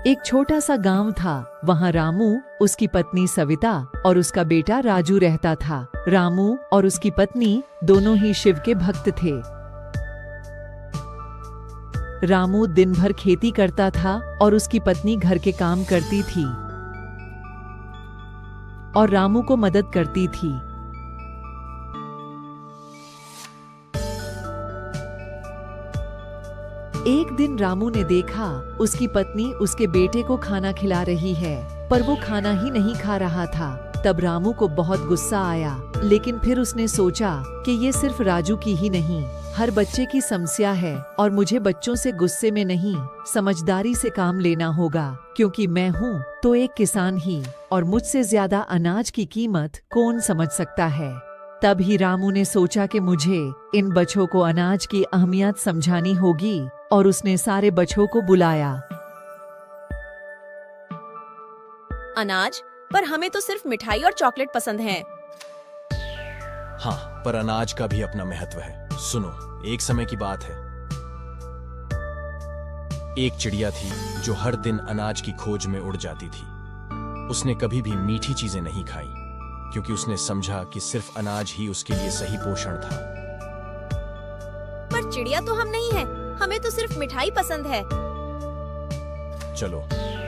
एक छोटा सा गांव था। वहाँ रामू, उसकी पत्नी सविता और उसका बेटा राजू रहता था। रामू और उसकी पत्नी दोनों ही शिव के भक्त थे। रामू दिन भर खेती करता था और उसकी पत्नी घर के काम करती थी और रामू को मदद करती थी। एक दिन रामू ने देखा उसकी पत्नी उसके बेटे को खाना खिला रही है, पर वो खाना ही नहीं खा रहा था। तब रामू को बहुत गुस्सा आया, लेकिन फिर उसने सोचा कि ये सिर्फ राजू की ही नहीं, हर बच्चे की समस्या है और मुझे बच्चों से गुस्से में नहीं, समझदारी से काम लेना होगा, क्योंकि मैं हूँ तो एक किसान ही और मुझसे ज्यादा अनाज की कीमत कौन समझ सकता है। तब ही रामू ने सोचा कि मुझे इन बच्चों को अनाज की अहमियत समझानी होगी और उसने सारे बच्चों को बुलाया। अनाज, पर हमें तो सिर्फ मिठाई और चॉकलेट पसंद है। हाँ, पर अनाज का भी अपना महत्व है। सुनो, एक समय की बात है। एक चिड़िया थी जो हर दिन अनाज की खोज में उड़ जाती थी। उसने कभी भी मीठी चीजें नहीं खाई, क्योंकि उसने समझा कि सिर्फ अनाज ही उसके लिए सही पोषण था। पर चिड़िया तो हम नहीं है, हमें तो सिर्फ मिठाई पसंद है। चलो,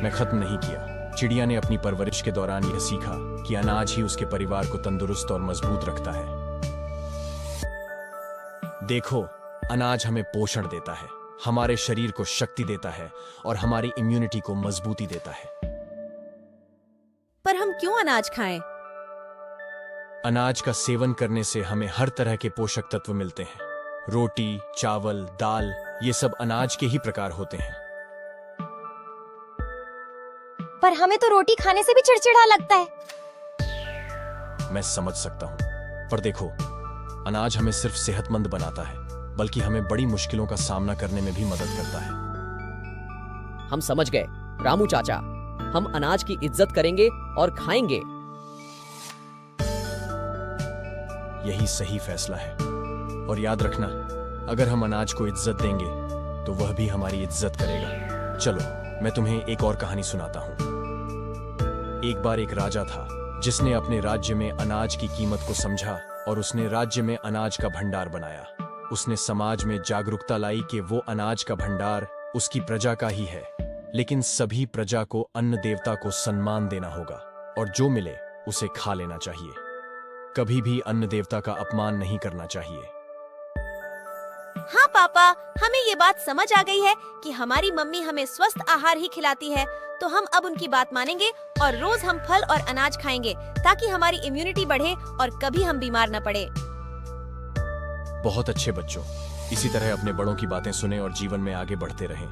मैं खत्म नहीं किया। चिड़िया ने अपनी परवरिश के दौरान यह सीखा कि अनाज ही उसके परिवार को तंदुरुस्त और मजबूत रखता है। देखो, अनाज हमें पोषण देता है, हमारे शरीर को शक्ति देता है और हमारी इम्यूनिटी को मजबूती देता है। पर हम क्यों अनाज खाएं? अनाज का सेवन करने से हमें हर तरह के पोषक तत्व मिलते हैं। रोटी, चावल, दाल, ये सब अनाज के ही प्रकार होते हैं। पर हमें तो रोटी खाने से भी चिड़चिड़ा लगता है। मैं समझ सकता हूँ, पर देखो, अनाज हमें सिर्फ सेहतमंद बनाता है, बल्कि हमें बड़ी मुश्किलों का सामना करने में भी मदद करता है। हम समझ गए रामू चाचा, हम अनाज की इज्जत करेंगे और खाएंगे। यही सही फैसला है। और याद रखना, अगर हम अनाज को इज्जत देंगे तो वह भी हमारी इज्जत करेगा। चलो, मैं तुम्हें एक और कहानी सुनाता हूँ। एक बार एक राजा था जिसने अपने राज्य में अनाज की कीमत को समझा और उसने राज्य में अनाज का भंडार बनाया। उसने समाज में जागरूकता लाई कि वो अनाज का भंडार उसकी प्रजा का ही है, लेकिन सभी प्रजा को अन्न देवता को सम्मान देना होगा और जो मिले उसे खा लेना चाहिए। कभी भी अन्न देवता का अपमान नहीं करना चाहिए। हाँ पापा, हमें ये बात समझ आ गई है कि हमारी मम्मी हमें स्वस्थ आहार ही खिलाती है, तो हम अब उनकी बात मानेंगे और रोज हम फल और अनाज खाएंगे ताकि हमारी इम्यूनिटी बढ़े और कभी हम बीमार न पड़े। बहुत अच्छे बच्चों, इसी तरह अपने बड़ों की बातें सुने और जीवन में आगे बढ़ते रहें।